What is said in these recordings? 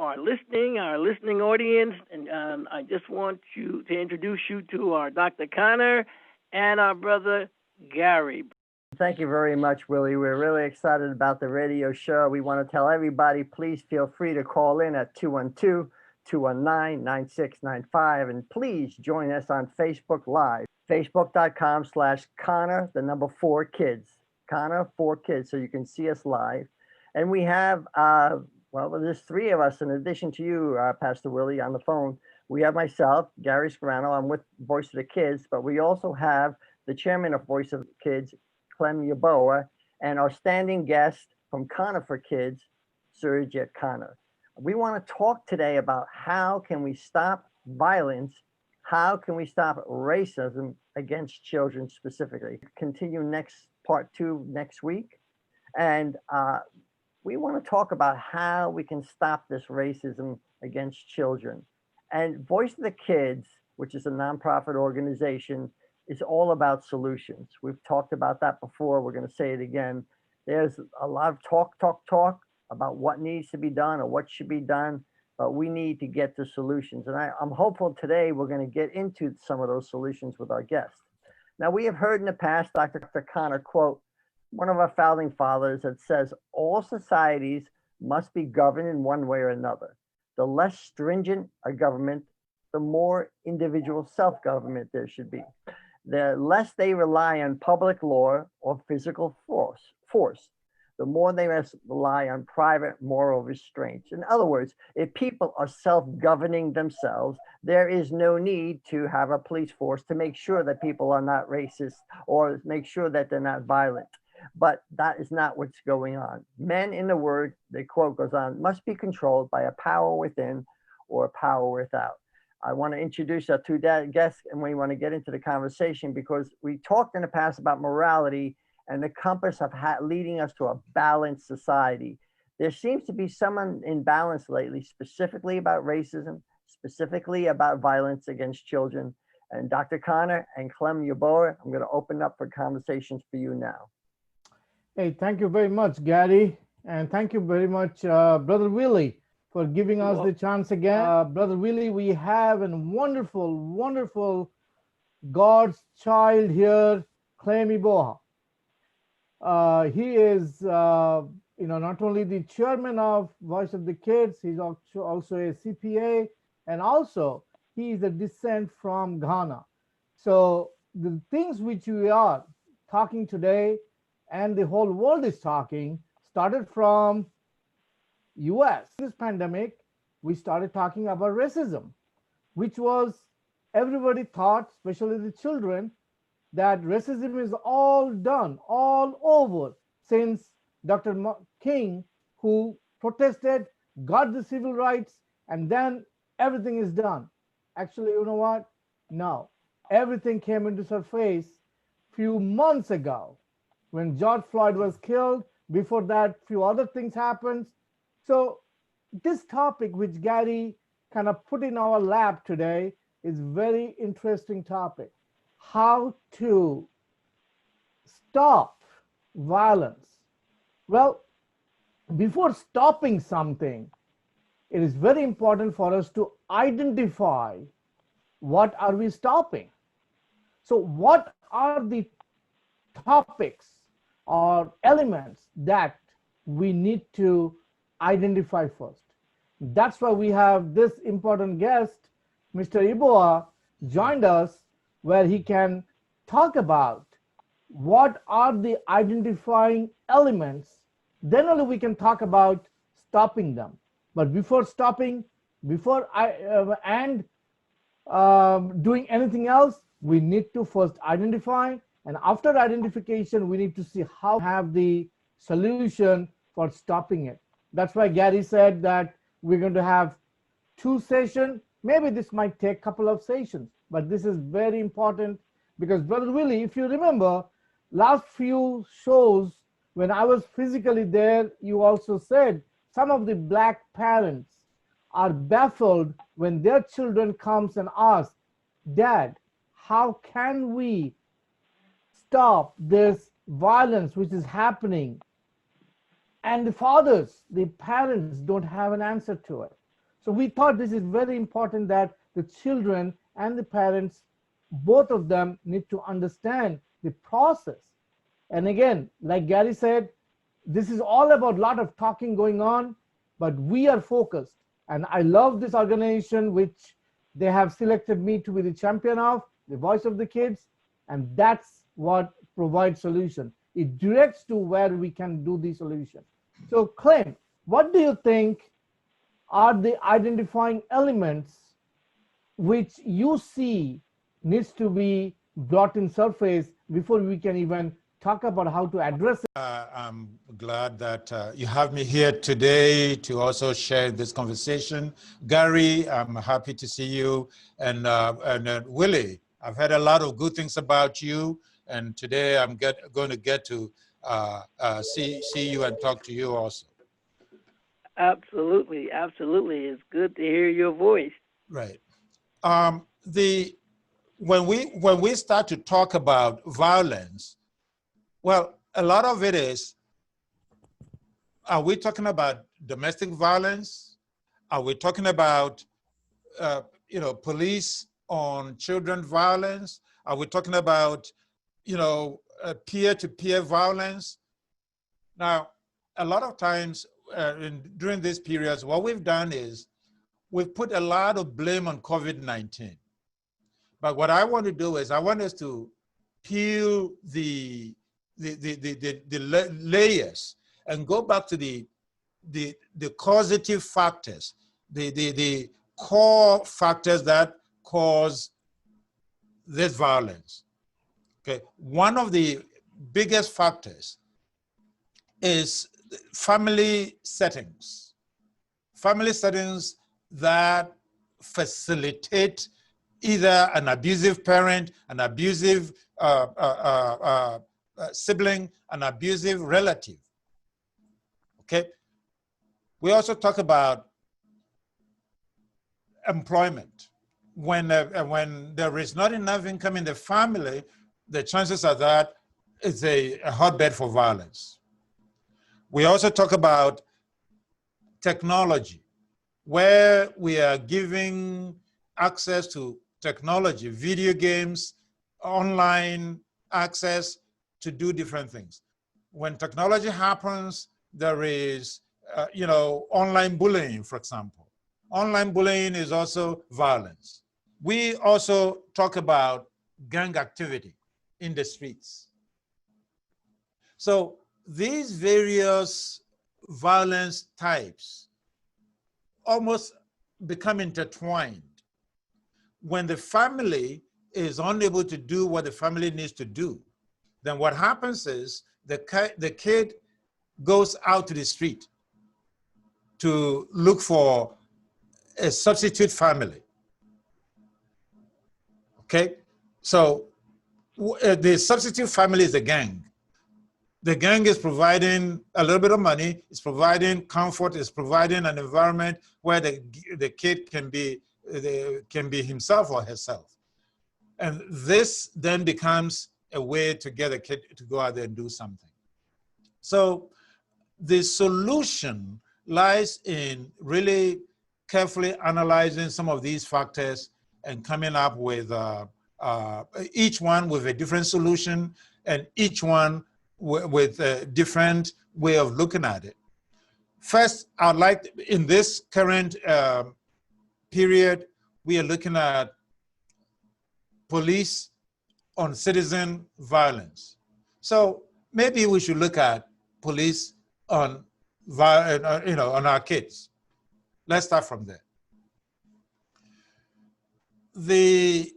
our listening audience, and I just want to introduce you to our Dr. Connor and our brother Gary. Thank you very much, Willie. We're really excited about the radio show. We want to tell everybody, please feel free to call in at 212-219-9695. And please join us on Facebook Live, facebook.com/Connor, the number 4 kids, Connor 4 kids, so you can see us live. And we have, there's 3 of us in addition to you, Pastor Willie, on the phone. We have myself, Gary Scarano. I'm with Voice of the Kids, but we also have the chairman of Voice of the Kids, Clem Yeboah, and our standing guest from Connor for Kids, Surajit Khanna. We want to talk today about how can we stop violence, how can we stop racism against children specifically. Continue part 2 next week, and we want to talk about how we can stop this racism against children. And Voice of the Kids, which is a nonprofit organization, is all about solutions. We've talked about that before. We're going to say it again. There's a lot of talk about what needs to be done or what should be done, but we need to get to solutions. And I'm hopeful today we're going to get into some of those solutions with our guests. Now, we have heard in the past Dr. Connor quote one of our founding fathers that says, all societies must be governed in one way or another. The less stringent a government, the more individual self-government there should be. The less they rely on public law or physical force, the more they must rely on private moral restraints. In other words, if people are self-governing themselves, there is no need to have a police force to make sure that people are not racist or make sure that they're not violent. But that is not what's going on. Men, in the word, the quote goes on, must be controlled by a power within or a power without. I want to introduce our 2 guests, and we want to get into the conversation because we talked in the past about morality and the compass of leading us to a balanced society. There seems to be some imbalance lately, specifically about racism, specifically about violence against children. And Dr. Connor and Clem Yeboah, I'm going to open up for conversations for you now. Hey, thank you very much, Gary. And thank you very much, Brother Willie, for giving us the chance again. Brother Willie, we have a wonderful, wonderful God's child here, Clem Yeboah. He is, not only the chairman of Voice of the Kids, he's also a CPA, and also he is a descent from Ghana. So the things which we are talking today and the whole world is talking started from US. This pandemic, we started talking about racism, which was everybody thought, especially the children, that racism is all done, all over since Dr. King, who protested, got the civil rights, and then everything is done. Actually, you know what? No, everything came into surface few months ago when George Floyd was killed. Before that, few other things happened. So this topic, which Gary kind of put in our lap today, is very interesting topic. How to stop violence. Well, before stopping something, it is very important for us to identify what are we stopping. So what are the topics or elements that we need to identify first? That's why we have this important guest, Mr. Yeboah, joined us, where he can talk about what are the identifying elements. Then only we can talk about stopping them. But before stopping, before doing anything else, we need to first identify. And after identification, we need to see how to have the solution for stopping it. That's why Gary said that we're going to have 2 sessions. Maybe this might take a couple of sessions, but this is very important because, Brother Willie, if you remember, last few shows, when I was physically there, you also said some of the Black parents are baffled when their children comes and ask, Dad, how can we stop this violence which is happening? And the fathers, the parents don't have an answer to it. So we thought this is very important that the children and the parents, both of them, need to understand the process. And again, like Gary said, this is all about a lot of talking going on, but we are focused. And I love this organization, which they have selected me to be the champion of, the voice of the kids. And that's what provides solution. It directs to where we can do the solution. So Clem, what do you think are the identifying elements which you see needs to be brought in surface before we can even talk about how to address it? I'm glad that you have me here today to also share this conversation. Gary, I'm happy to see you. And Willie, I've heard a lot of good things about you. And today I'm going to get to see you and talk to you also. Absolutely, absolutely. It's good to hear your voice. Right. When we start to talk about violence, well, a lot of it is, are we talking about domestic violence? Are we talking about, police on children violence? Are we talking about, peer-to-peer violence? Now, a lot of times during these periods, what we've done is we've put a lot of blame on COVID-19. But what I want to do is I want us to peel the layers and go back to the causative factors, the core factors that cause this violence. Okay, one of the biggest factors is family settings. Family settings that facilitate either an abusive parent, an abusive sibling, an abusive relative. Okay. We also talk about employment. When there is not enough income in the family, the chances are that it's a hotbed for violence. We also talk about technology, where we are giving access to technology, video games, online access to do different things. When technology happens, there is, online bullying, for example. Online bullying is also violence. We also talk about gang activity in the streets. So these various violence types almost become intertwined. When the family is unable to do what the family needs to do, then what happens is the kid goes out to the street to look for a substitute family. Okay, so the substitute family is a gang. The gang is providing a little bit of money, it's providing comfort, it's providing an environment where the kid can be himself or herself. And this then becomes a way to get a kid to go out there and do something. So the solution lies in really carefully analyzing some of these factors and coming up with each one with a different solution and each one with a different way of looking at it. First, I'd like, in this current period, we are looking at police on citizen violence. So maybe we should look at police on, on our kids. Let's start from there. The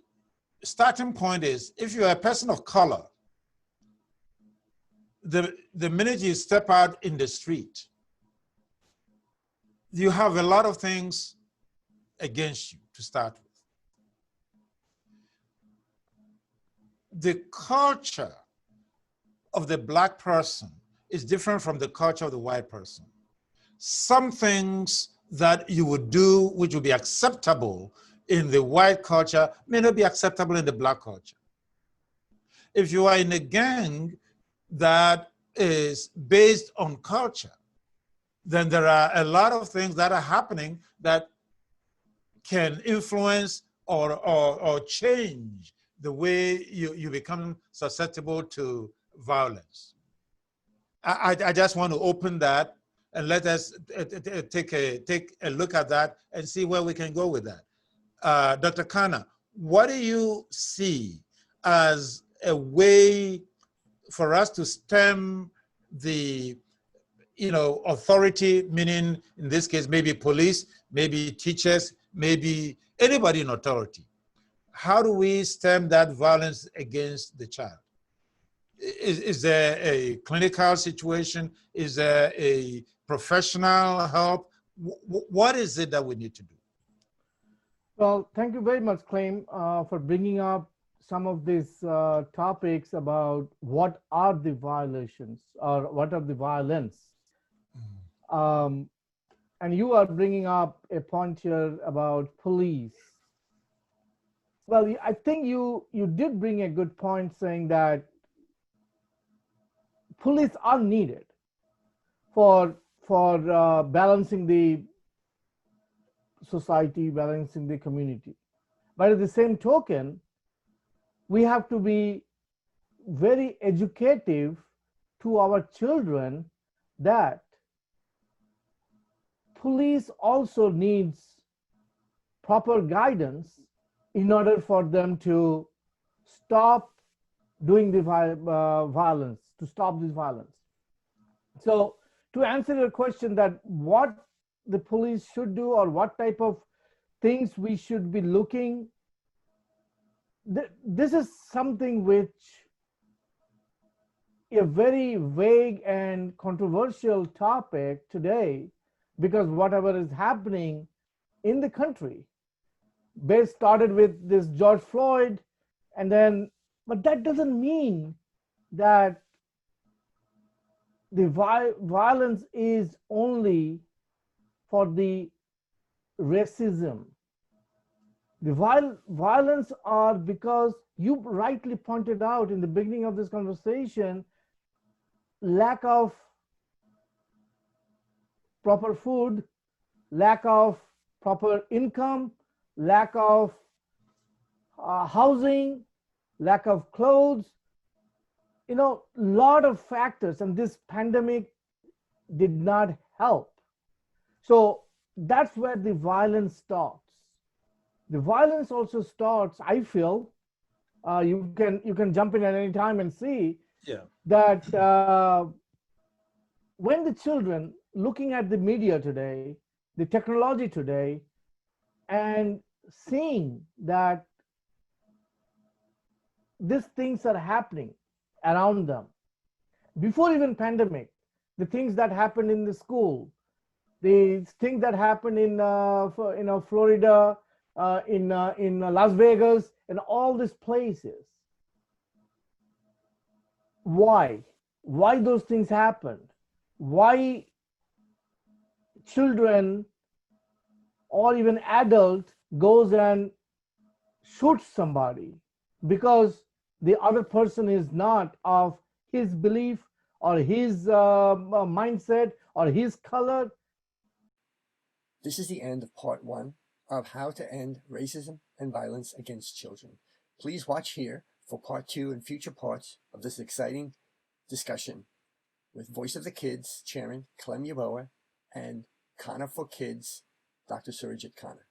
starting point is, if you're a person of color, the minute you step out in the street, you have a lot of things against you to start with. The culture of the Black person is different from the culture of the white person. Some things that you would do which would be acceptable in the white culture may not be acceptable in the Black culture. If you are in a gang that is based on culture, then there are a lot of things that are happening that can influence or change the way you become susceptible to violence. I just want to open that and let us take a look at that and see where we can go with that. Dr. Khanna, what do you see as a way for us to stem the authority, meaning in this case, maybe police, maybe teachers, maybe anybody in authority? How do we stem that violence against the child? Is there a clinical situation? Is there a professional help? What is it that we need to do? Well, thank you very much, Clem, for bringing up some of these topics about what are the violations or what are the violence. And you are bringing up a point here about police. Well, I think you did bring a good point saying that police are needed for balancing the society, balancing the community. But at the same token, we have to be very educative to our children that police also needs proper guidance in order for them to stop doing the violence, to stop this violence. So to answer your question that what the police should do or what type of things we should be looking, this is something which a very vague and controversial topic today, because whatever is happening in the country, started with this George Floyd, and then, but that doesn't mean that the violence is only for the racism. The violence are because you rightly pointed out in the beginning of this conversation, lack of proper food, lack of proper income, lack of housing, lack of clothes, lot of factors, and this pandemic did not help. So that's where the violence starts. The violence also starts, I feel, you can jump in at any time and see that when the children looking at the media today, the technology today, and seeing that these things are happening around them, before even pandemic, the things that happened in the school, the things that happened in Florida, in Las Vegas, and all these places. Why those things happened? Why children or even adult goes and shoots somebody? Because the other person is not of his belief or his mindset or his color. This is the end of part 1 of How to End Racism and Violence Against Children. Please watch here for part 2 and future parts of this exciting discussion with Voice of the Kids Chairman Clem Yeboah and Khanna for Kids, Dr. Surajit Khanna.